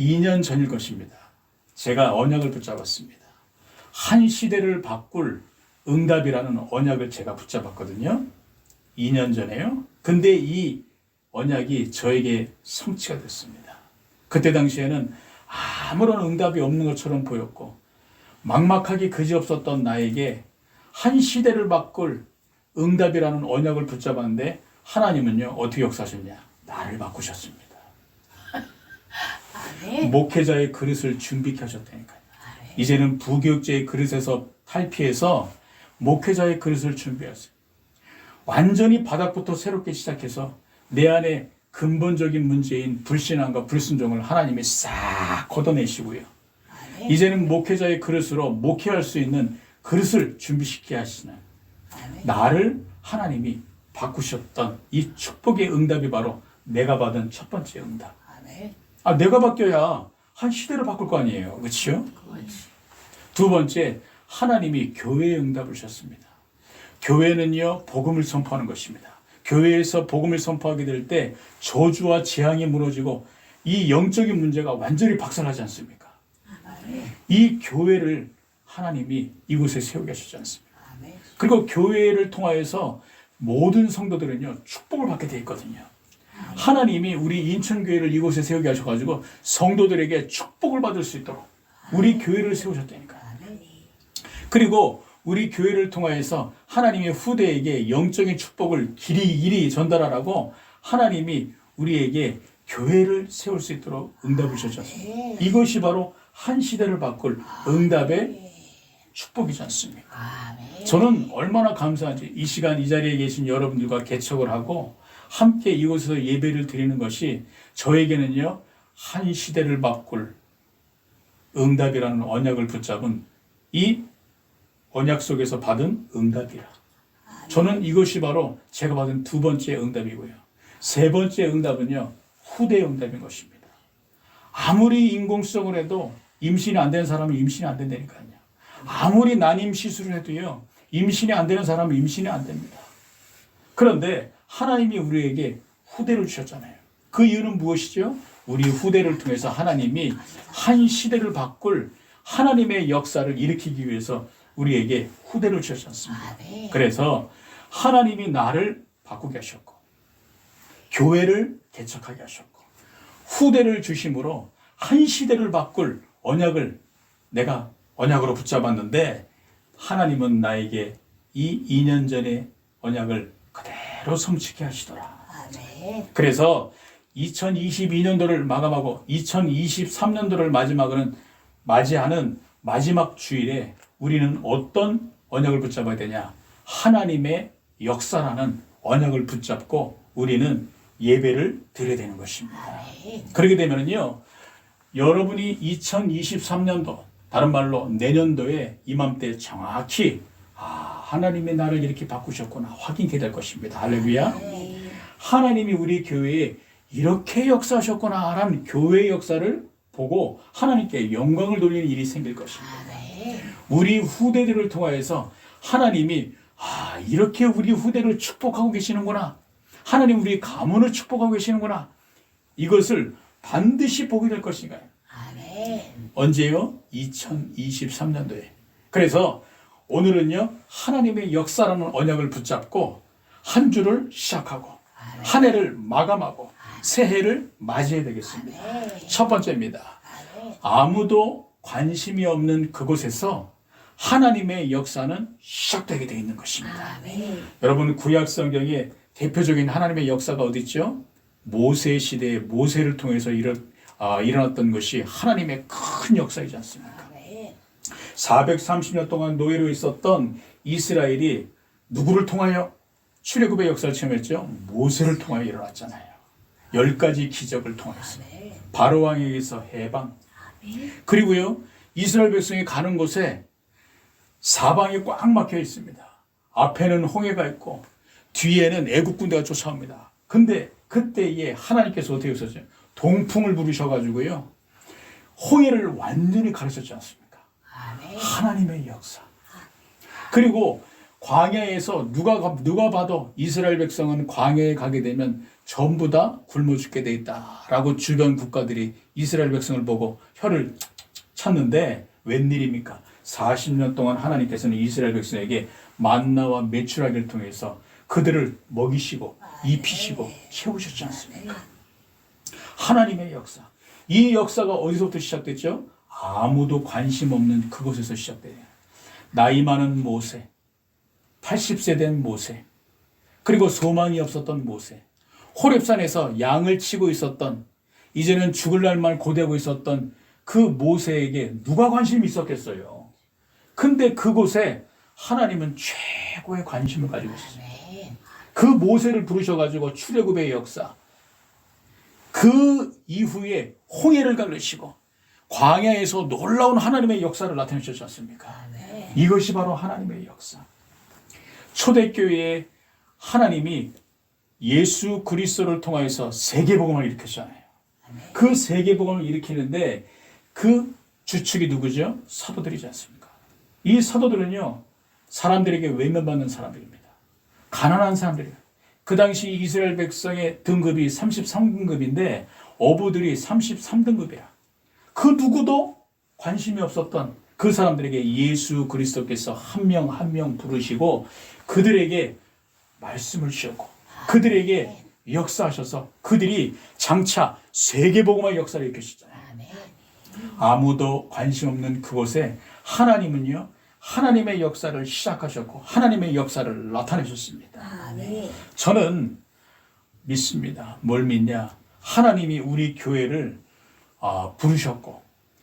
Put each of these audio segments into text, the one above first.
2년 전일 것입니다. 제가 언약을 붙잡았습니다. 한 시대를 바꿀 응답이라는 언약을 제가 붙잡았거든요. 2년 전에요. 근데 이 언약이 저에게 성취가 됐습니다. 그때 당시에는 아무런 응답이 없는 것처럼 보였고 막막하게 그지없었던 나에게 한 시대를 바꿀 응답이라는 언약을 붙잡았는데 하나님은요 어떻게 역사하셨냐? 나를 바꾸셨습니다. 목회자의 그릇을 준비케 하셨다니까요. 이제는 부교육자의 그릇에서 탈피해서 목회자의 그릇을 준비하세요. 완전히 바닥부터 새롭게 시작해서 내 안에 근본적인 문제인 불신앙과 불순종을 하나님이 싹 걷어내시고요. 이제는 목회자의 그릇으로 목회할 수 있는 그릇을 준비시키게 하시는 나를 하나님이 바꾸셨던 이 축복의 응답이 바로 내가 받은 첫 번째 응답. 내가 바뀌어야 한 시대를 바꿀 거 아니에요. 그렇죠? 두 번째, 하나님이 교회의 응답을 주셨습니다. 교회는요, 복음을 선포하는 것입니다. 교회에서 복음을 선포하게 될 때 저주와 재앙이 무너지고 이 영적인 문제가 완전히 박살나지 않습니까? 이 교회를 하나님이 이곳에 세우게 하시지 않습니까? 그리고 교회를 통하여서 모든 성도들은요, 축복을 받게 되어 있거든요. 하나님이 우리 인천교회를 이곳에 세우게 하셔가지고 성도들에게 축복을 받을 수 있도록 우리 교회를 세우셨다니까요. 그리고 우리 교회를 통하여서 하나님의 후대에게 영적인 축복을 길이 전달하라고 하나님이 우리에게 교회를 세울 수 있도록 응답을 주셨습니다. 이것이 바로 한 시대를 바꿀 응답의 축복이지 않습니까? 저는 얼마나 감사한지 이 시간 이 자리에 계신 여러분들과 개척을 하고 함께 이곳에서 예배를 드리는 것이 저에게는요 한 시대를 바꿀 응답이라는 언약을 붙잡은 이 언약 속에서 받은 응답이라. 저는 이것이 바로 제가 받은 두 번째 응답이고요. 세 번째 응답은요 후대 응답인 것입니다. 아무리 인공수정을 해도 임신이 안 되는 사람은 임신이 안 된다니까요. 아무리 난임 시술을 해도요 임신이 안 되는 사람은 임신이 안 됩니다. 그런데 하나님이 우리에게 후대를 주셨잖아요. 그 이유는 무엇이죠? 우리 후대를 통해서 하나님이 한 시대를 바꿀 하나님의 역사를 일으키기 위해서 우리에게 후대를 주셨지 않습니까? 그래서 하나님이 나를 바꾸게 하셨고 교회를 개척하게 하셨고 후대를 주심으로 한 시대를 바꿀 언약을 내가 언약으로 붙잡았는데 하나님은 나에게 이 2년 전의 언약을 그대로 성취케 하시더라. 그래서 2022년도를 마감하고 2023년도를 맞이하는 마지막 주일에 우리는 어떤 언약을 붙잡아야 되냐? 하나님의 역사라는 언약을 붙잡고 우리는 예배를 드려야 되는 것입니다. 그렇게 되면요, 여러분이 2023년도, 다른 말로 내년도에 이맘때 정확히 하나님이 나를 이렇게 바꾸셨구나 확인하게 될 것입니다. 할렐루야. 하나님이 우리 교회에 이렇게 역사하셨구나 라는 교회의 역사를 보고 하나님께 영광을 돌리는 일이 생길 것입니다. 우리 후대들을 통하여서 하나님이 이렇게 우리 후대를 축복하고 계시는구나. 하나님 우리 가문을 축복하고 계시는구나. 이것을 반드시 보게 될 것인가요? 언제요? 2023년도에. 그래서 오늘은요 하나님의 역사라는 언약을 붙잡고 한 주를 시작하고 한 해를 마감하고 새해를 맞이해야 되겠습니다. 첫 번째입니다. 아무도 관심이 없는 그곳에서 하나님의 역사는 시작되게 되어 있는 것입니다. 여러분 구약 성경에 대표적인 하나님의 역사가 어디 있죠? 모세 시대에 모세를 통해서 일어났던 것이 하나님의 큰 역사이지 않습니까? 430년 동안 노예로 있었던 이스라엘이 누구를 통하여 출애굽의 역사를 체험했죠? 모세를 통하여 일어났잖아요. 10가지 기적을 통해서 바로 왕에게서 해방. 그리고요 이스라엘 백성이 가는 곳에 사방이 꽉 막혀 있습니다. 앞에는 홍해가 있고 뒤에는 애국 군대가 쫓아옵니다. 근데 그때에 하나님께서 어떻게 하셨죠? 동풍을 부르셔가지고요 홍해를 완전히 가르쳤지 않습니까? 하나님의 역사. 그리고 광야에서 누가 봐도 이스라엘 백성은 광야에 가게 되면 전부 다 굶어 죽게 돼 있다라고 주변 국가들이 이스라엘 백성을 보고 혀를 찾는데 웬일입니까? 40년 동안 하나님께서는 이스라엘 백성에게 만나와 메추라기를 통해서 그들을 먹이시고 입히시고 채우셨지 않습니까? 하나님의 역사. 이 역사가 어디서부터 시작됐죠? 아무도 관심 없는 그곳에서 시작돼요. 나이 많은 모세, 80세 된 모세, 그리고 소망이 없었던 모세, 호렙산에서 양을 치고 있었던, 이제는 죽을 날만 고대하고 있었던 그 모세에게 누가 관심이 있었겠어요? 근데 그곳에 하나님은 최고의 관심을 가지고 있었어요. 그 모세를 부르셔가지고 출애굽의 역사, 그 이후에 홍해를 가르시고 광야에서 놀라운 하나님의 역사를 나타내셨지 않습니까? 이것이 바로 하나님의 역사. 초대교회에 하나님이 예수 그리스도를 통하여서 세계복음을 일으켰잖아요. 그 세계복음을 일으키는데 그 주축이 누구죠? 사도들이지 않습니까? 이 사도들은요, 사람들에게 외면받는 사람들입니다. 가난한 사람들이에요. 그 당시 이스라엘 백성의 등급이 33등급인데 어부들이 33등급이라. 그 누구도 관심이 없었던 그 사람들에게 예수 그리스도께서 한 명 한 명 부르시고 그들에게 말씀을 주셨고 그들에게 역사하셔서 그들이 장차 세계복음의 역사를 일으키셨잖아요. 아무도 관심 없는 그곳에 하나님은요, 하나님의 역사를 시작하셨고 하나님의 역사를 나타내셨습니다. 저는 믿습니다. 뭘 믿냐? 하나님이 우리 교회를 부르셨고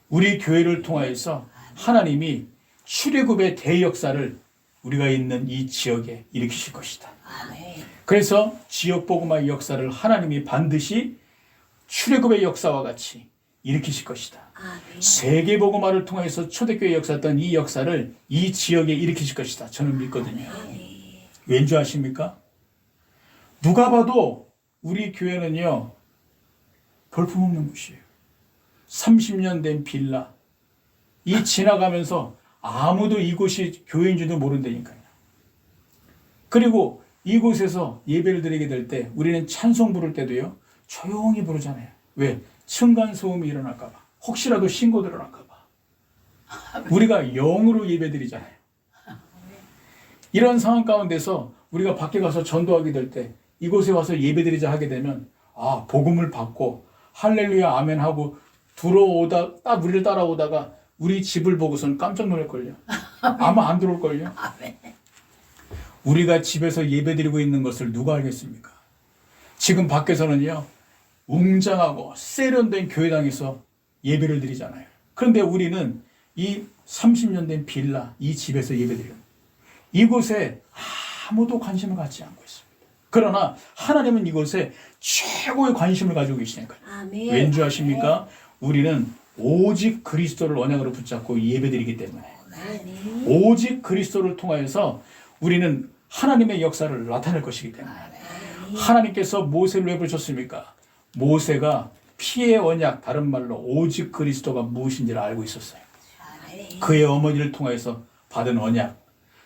우리 교회를 통하여서 하나님이 출애굽의 대역사를 우리가 있는 이 지역에 일으키실 것이다. 그래서 지역 복음화의 역사를 하나님이 반드시 출애굽의 역사와 같이 일으키실 것이다. 세계 복음화를 통해서 초대교회 역사였던 이 역사를 이 지역에 일으키실 것이다. 저는 믿거든요. 왠지 아십니까? 누가 봐도 우리 교회는요, 볼품없는 곳이에요. 30년 된 빌라. 이 지나가면서 아무도 이곳이 교회인 줄도 모른다니까요. 그리고 이곳에서 예배를 드리게 될 때 우리는 찬송 부를 때도요, 조용히 부르잖아요. 왜? 층간소음이 일어날까 봐. 혹시라도 신고 들어날까 봐. 우리가 영으로 예배 드리잖아요. 이런 상황 가운데서 우리가 밖에 가서 전도하게 될 때 이곳에 와서 예배 드리자 하게 되면 복음을 받고 할렐루야 아멘 하고 들어오다 딱 우리를 따라오다가 우리 집을 보고서는 깜짝 놀랄걸요. 아마 안 들어올걸요. 우리가 집에서 예배드리고 있는 것을 누가 알겠습니까? 지금 밖에서는요, 웅장하고 세련된 교회당에서 예배를 드리잖아요. 그런데 우리는 이 30년 된 빌라, 이 집에서 예배드려요. 이곳에 아무도 관심을 갖지 않고 있습니다. 그러나 하나님은 이곳에 최고의 관심을 가지고 계시니까요. 왠지 아십니까? 우리는 오직 그리스도를 언약으로 붙잡고 예배드리기 때문에 오직 그리스도를 통하여서 우리는 하나님의 역사를 나타낼 것이기 때문에 하나님께서 모세를 왜 부르셨습니까? 모세가 피의 언약, 다른 말로 오직 그리스도가 무엇인지를 알고 있었어요. 그의 어머니를 통해서 받은 언약,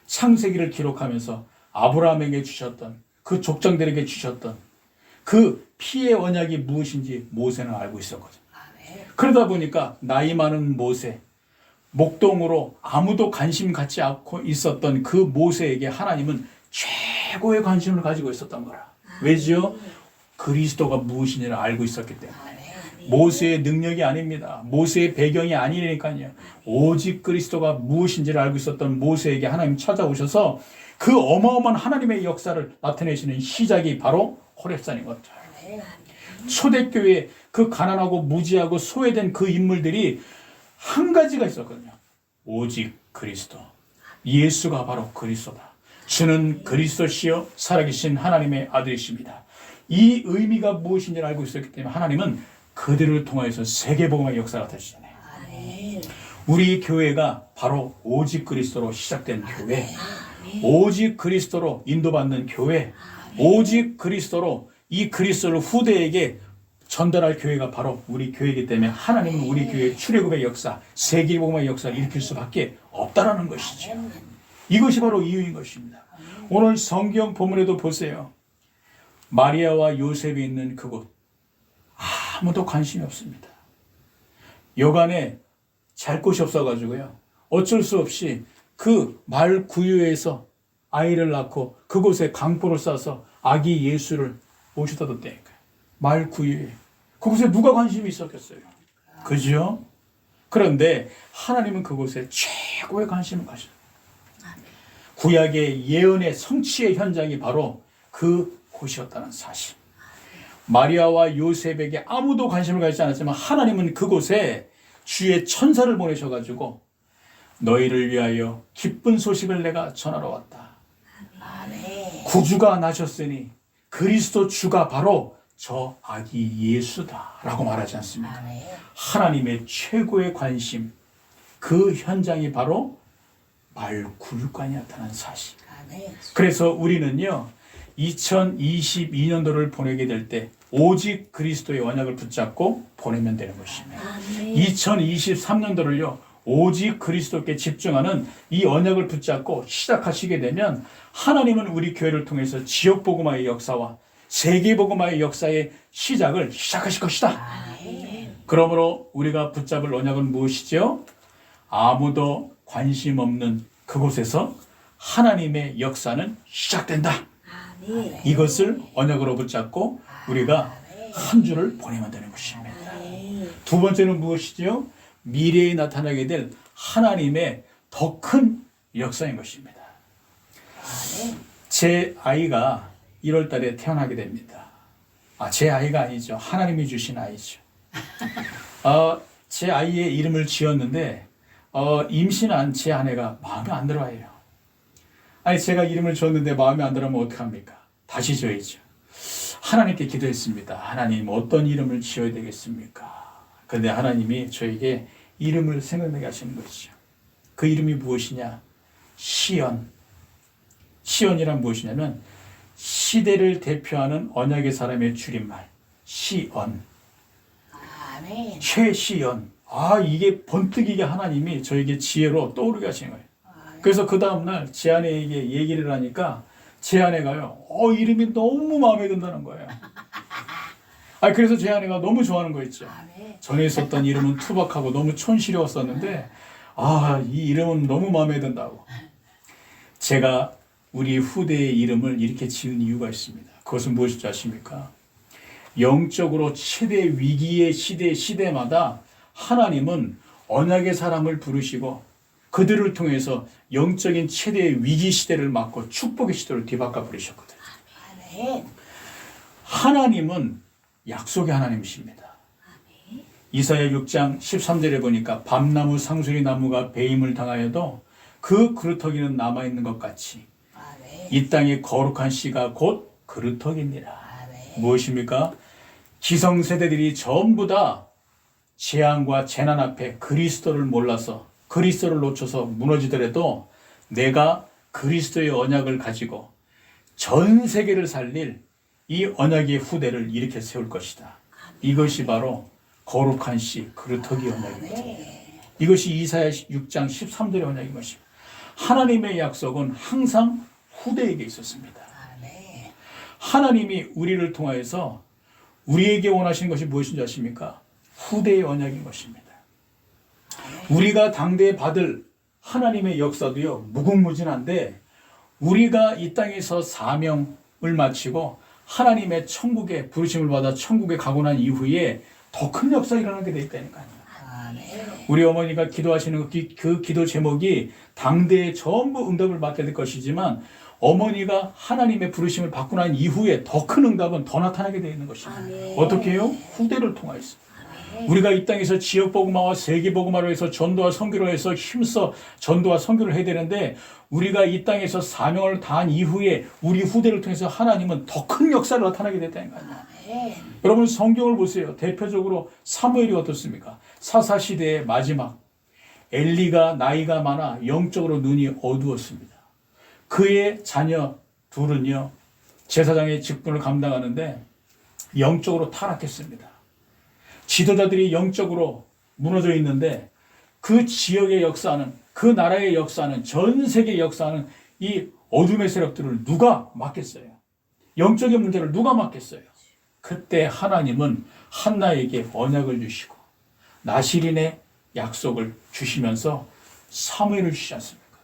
창세기를 기록하면서 아브라함에게 주셨던 그 족장들에게 주셨던 그 피의 언약이 무엇인지 모세는 알고 있었거든요. 그러다 보니까 나이 많은 모세, 목동으로 아무도 관심 갖지 않고 있었던 그 모세에게 하나님은 최고의 관심을 가지고 있었던 거라. 왜죠? 그리스도가 무엇인지를 알고 있었기 때문에. 모세의 능력이 아닙니다. 모세의 배경이 아니니까요. 오직 그리스도가 무엇인지를 알고 있었던 모세에게 하나님 찾아오셔서 그 어마어마한 하나님의 역사를 나타내시는 시작이 바로 호렙산인 것 같아요. 초대교회에 그 가난하고 무지하고 소외된 그 인물들이 한 가지가 있었거든요. 오직 그리스도. 예수가 바로 그리스도다. 주는 그리스도시요 살아계신 하나님의 아들이십니다. 이 의미가 무엇인지를 알고 있었기 때문에 하나님은 그들을 통하여서 세계복음의 역사를 나타내시잖아요. 우리 교회가 바로 오직 그리스도로 시작된 교회, 오직 그리스도로 인도받는 교회, 오직 그리스도로 이 그리스도를 후대에게 전달할 교회가 바로 우리 교회이기 때문에 하나님은 우리 교회의 출애굽의 역사, 세계복음의 역사를 일으킬 수밖에 없다라는 것이죠. 이것이 바로 이유인 것입니다. 오늘 성경 본문에도 보세요. 마리아와 요셉이 있는 그곳 아무도 관심이 없습니다. 여간에 잘 곳이 없어가지고요. 어쩔 수 없이 그 말 구유에서 아이를 낳고 그곳에 강보를 싸서 아기 예수를 모셔다 뒀다니까요. 말 구유에. 그곳에 누가 관심이 있었겠어요? 그죠? 그런데 하나님은 그곳에 최고의 관심을 가져요. 구약의 예언의 성취의 현장이 바로 그 곳이었다는 사실. 마리아와 요셉에게 아무도 관심을 가지지 않았지만 하나님은 그곳에 주의 천사를 보내셔가지고 너희를 위하여 기쁜 소식을 내가 전하러 왔다. 구주가 나셨으니 그리스도 주가 바로 저 아기 예수다 라고 말하지 않습니까? 하나님의 최고의 관심, 그 현장이 바로 말굴간이었다는 사실. 그래서 우리는요 2022년도를 보내게 될 때 오직 그리스도의 언약을 붙잡고 보내면 되는 것입니다. 2023년도를요 오직 그리스도께 집중하는 이 언약을 붙잡고 시작하시게 되면 하나님은 우리 교회를 통해서 지역복음화의 역사와 세계복음화의 역사의 시작하실 것이다. 그러므로 우리가 붙잡을 언약은 무엇이죠? 아무도 관심 없는 그곳에서 하나님의 역사는 시작된다. 이것을 언약으로 붙잡고 우리가 한 주를 보내면 되는 것입니다. 두 번째는 무엇이죠? 미래에 나타나게 될 하나님의 더 큰 역사인 것입니다. 제 아이가 1월 달에 태어나게 됩니다. 제 아이가 아니죠. 하나님이 주신 아이죠. 제 아이의 이름을 지었는데 임신한 제 아내가 마음에 안 들어해요. 아니 제가 이름을 지었는데 마음에 안 들어하면 어떡합니까? 다시 지어야죠. 하나님께 기도했습니다. 하나님 어떤 이름을 지어야 되겠습니까? 그런데 하나님이 저에게 이름을 생각나게 하시는 것이죠. 그 이름이 무엇이냐? 시온. 시온이란 무엇이냐면 시대를 대표하는 언약의 사람의 줄임말. 시온. 최시온. 이게 번뜩이게 하나님이 저에게 지혜로 떠오르게 하시는 거예요. 그래서 그 다음날 제 아내에게 얘기를 하니까 제 아내가요, 이름이 너무 마음에 든다는 거예요. 그래서 제 아내가 너무 좋아하는 거 있죠. 전에 있었던 이름은 투박하고 너무 촌스러웠었는데, 이 이름은 너무 마음에 든다고. 제가 우리 후대의 이름을 이렇게 지은 이유가 있습니다. 그것은 무엇인지 아십니까? 영적으로 최대 위기의 시대마다 하나님은 언약의 사람을 부르시고 그들을 통해서 영적인 최대의 위기 시대를 막고 축복의 시대를 뒤바꿔 버리셨거든요. 하나님은 약속의 하나님이십니다. 이사야 6장 13절에 보니까 밤나무 상수리 나무가 배임을 당하여도 그 그루터기는 남아있는 것 같이 이 땅의 거룩한 씨가 곧 그루터기입니다. 무엇입니까? 기성세대들이 전부 다 재앙과 재난 앞에 그리스도를 몰라서 그리스도를 놓쳐서 무너지더라도 내가 그리스도의 언약을 가지고 전 세계를 살릴 이 언약의 후대를 일으켜 세울 것이다. 이것이 바로 거룩한 씨 그루터기 언약입니다. 이것이 이사야 6장 13절의 언약인 것입니다. 하나님의 약속은 항상 후대에게 있었습니다. 하나님이 우리를 통하여서 우리에게 원하시는 것이 무엇인지 아십니까? 후대의 언약인 것입니다. 우리가 당대에 받을 하나님의 역사도요 무궁무진한데 우리가 이 땅에서 사명을 마치고 하나님의 천국에 부르심을 받아 천국에 가고 난 이후에 더 큰 역사가 일어나게 돼 있다니까요. 우리 어머니가 기도하시는 그 기도 제목이 당대에 전부 응답을 받게 될 것이지만 어머니가 하나님의 부르심을 받고 난 이후에 더 큰 응답은 더 나타나게 되어 있는 것입니다. 어떻게 해요? 후대를 통하여서. 우리가 이 땅에서 지역복음화와 세계복음화로 해서 전도와 선교로 해서 힘써 전도와 선교를 해야 되는데 우리가 이 땅에서 사명을 다한 이후에 우리 후대를 통해서 하나님은 더 큰 역사를 나타나게 됐다는 거예요. 여러분 성경을 보세요. 대표적으로 사무엘이 어떻습니까? 사사시대의 마지막 엘리가 나이가 많아 영적으로 눈이 어두웠습니다. 그의 자녀 둘은요 제사장의 직분을 감당하는데 영적으로 타락했습니다. 지도자들이 영적으로 무너져 있는데 그 지역의 역사는 그 나라의 역사는, 전 세계 역사는 이 어둠의 세력들을 누가 막겠어요? 영적인 문제를 누가 막겠어요? 그때 하나님은 한나에게 언약을 주시고 나실인의 약속을 주시면서 사무엘을 주시지 않습니까?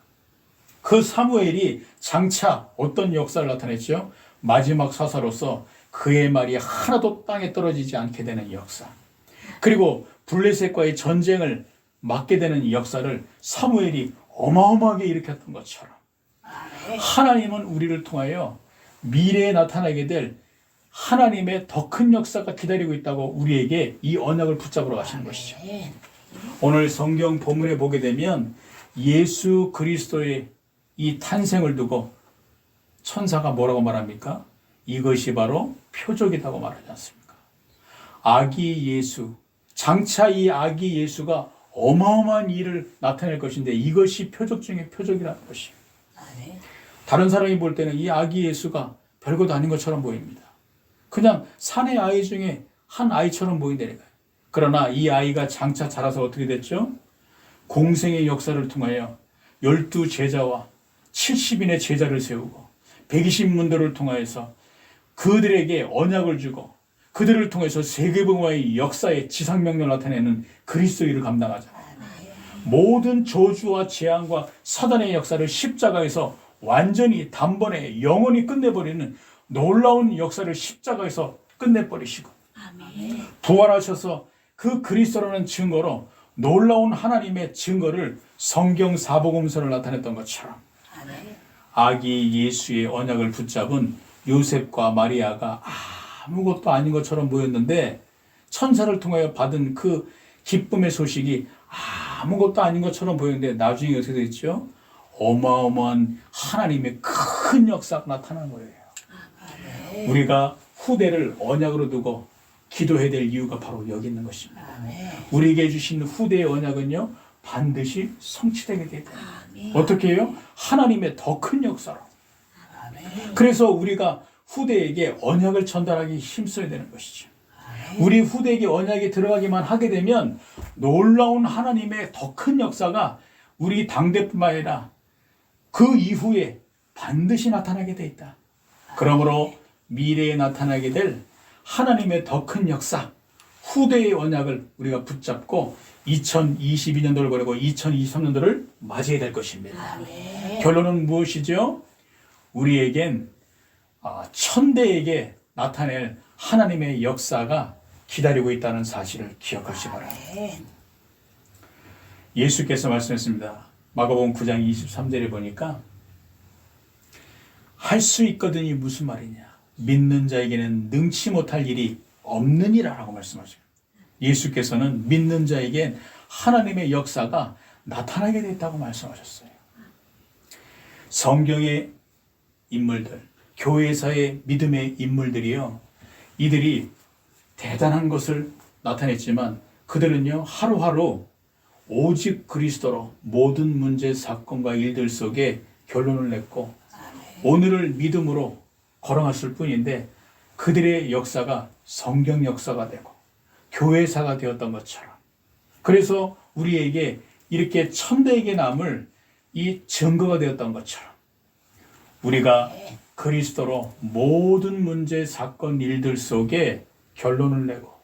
그 사무엘이 장차 어떤 역사를 나타냈죠? 마지막 사사로서 그의 말이 하나도 땅에 떨어지지 않게 되는 역사. 그리고 블레셋과의 전쟁을 막게 되는 역사를 사무엘이 어마어마하게 일으켰던 것처럼 하나님은 우리를 통하여 미래에 나타나게 될 하나님의 더 큰 역사가 기다리고 있다고 우리에게 이 언약을 붙잡으러 가시는 것이죠. 오늘 성경 본문에 보게 되면 예수 그리스도의 이 탄생을 두고 천사가 뭐라고 말합니까? 이것이 바로 표적이라고 말하지 않습니까? 아기 예수, 장차 이 아기 예수가 어마어마한 일을 나타낼 것인데 이것이 표적 중에 표적이라는 것이에요. 다른 사람이 볼 때는 이 아기 예수가 별것도 아닌 것처럼 보입니다. 그냥 산의 아이 중에 한 아이처럼 보인다니까요. 그러나 이 아이가 장차 자라서 어떻게 됐죠? 공생의 역사를 통하여 12제자와 70인의 제자를 세우고 120문들을 통하여서 그들에게 언약을 주고 그들을 통해서 세계복음화의 역사의 지상명령을 나타내는 그리스도의를 감당하잖아요. 모든 저주와 재앙과 사단의 역사를 십자가에서 완전히 단번에 영원히 끝내버리는 놀라운 역사를 십자가에서 끝내버리시고 부활하셔서 그 그리스도라는 증거로 놀라운 하나님의 증거를 성경 사복음서를 나타냈던 것처럼 아기 예수의 언약을 붙잡은 요셉과 마리아가 아무것도 아닌 것처럼 보였는데 천사를 통하여 받은 그 기쁨의 소식이 아무것도 아닌 것처럼 보였는데 나중에 어떻게 됐죠? 어마어마한 하나님의 큰 역사가 나타나는 거예요. 우리가 후대를 언약으로 두고 기도해야 될 이유가 바로 여기 있는 것입니다. 우리에게 주신 후대의 언약은요 반드시 성취되게 되어 있다. 어떻게 해요? 하나님의 더 큰 역사로. 그래서 우리가 후대에게 언약을 전달하기 힘써야 되는 것이죠. 우리 후대에게 언약이 들어가기만 하게 되면 놀라운 하나님의 더 큰 역사가 우리 당대뿐만 아니라 그 이후에 반드시 나타나게 돼 있다. 그러므로 미래에 나타나게 될 하나님의 더 큰 역사, 후대의 언약을 우리가 붙잡고 2022년도를 보내고 2023년도를 맞이해야 될 것입니다. 결론은 무엇이죠? 우리에겐 천대에게 나타낼 하나님의 역사가 기다리고 있다는 사실을 기억하시기 바랍니다. 예수께서 말씀했습니다. 마가복음 9장 23절에 보니까 할 수 있거든이 무슨 말이냐? 믿는 자에게는 능치 못할 일이 없느니라라고 말씀하십니다. 예수께서는 믿는 자에겐 하나님의 역사가 나타나게 됐다고 말씀하셨어요. 성경의 인물들, 교회사의 믿음의 인물들이요, 이들이 대단한 것을 나타냈지만 그들은요 하루하루 오직 그리스도로 모든 문제, 사건과 일들 속에 결론을 냈고 오늘을 믿음으로 걸어갔을 뿐인데 그들의 역사가 성경 역사가 되고 교회사가 되었던 것처럼, 그래서 우리에게 이렇게 천대에게 남을 이 증거가 되었던 것처럼 우리가 그리스도로 모든 문제, 사건, 일들 속에 결론을 내고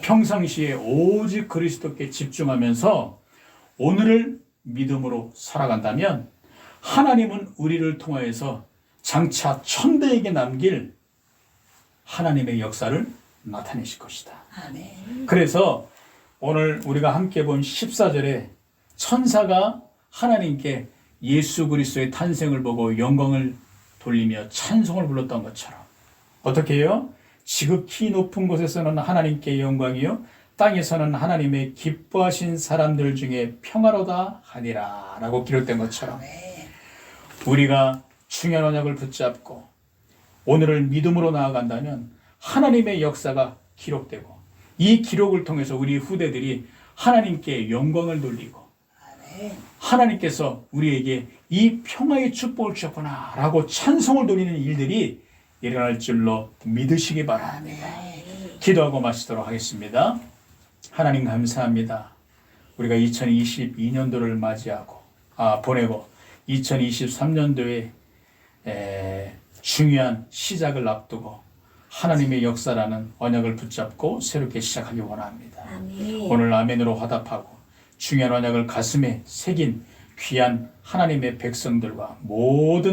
평상시에 오직 그리스도께 집중하면서 오늘을 믿음으로 살아간다면 하나님은 우리를 통하여서 장차 천대에게 남길 하나님의 역사를 나타내실 것이다. 그래서 오늘 우리가 함께 본 14절에 천사가 하나님께 예수 그리스도의 탄생을 보고 영광을 돌리며 찬송을 불렀던 것처럼 어떻게 해요? 지극히 높은 곳에서는 하나님께 영광이요 땅에서는 하나님의 기뻐하신 사람들 중에 평화로다 하니라 라고 기록된 것처럼 우리가 중요한 언약을 붙잡고 오늘을 믿음으로 나아간다면 하나님의 역사가 기록되고 이 기록을 통해서 우리 후대들이 하나님께 영광을 돌리고 하나님께서 우리에게 이 평화의 축복을 주셨구나 라고 찬송을 돌리는 일들이 일어날 줄로 믿으시기 바랍니다. 기도하고 마치도록 하겠습니다. 하나님 감사합니다. 우리가 2022년도를 맞이하고 보내고 2023년도에 중요한 시작을 앞두고 하나님의 역사라는 언약을 붙잡고 새롭게 시작하기 원합니다. 아멘. 오늘 아멘으로 화답하고 중요한 언약을 가슴에 새긴 귀한 하나님의 백성들과 모든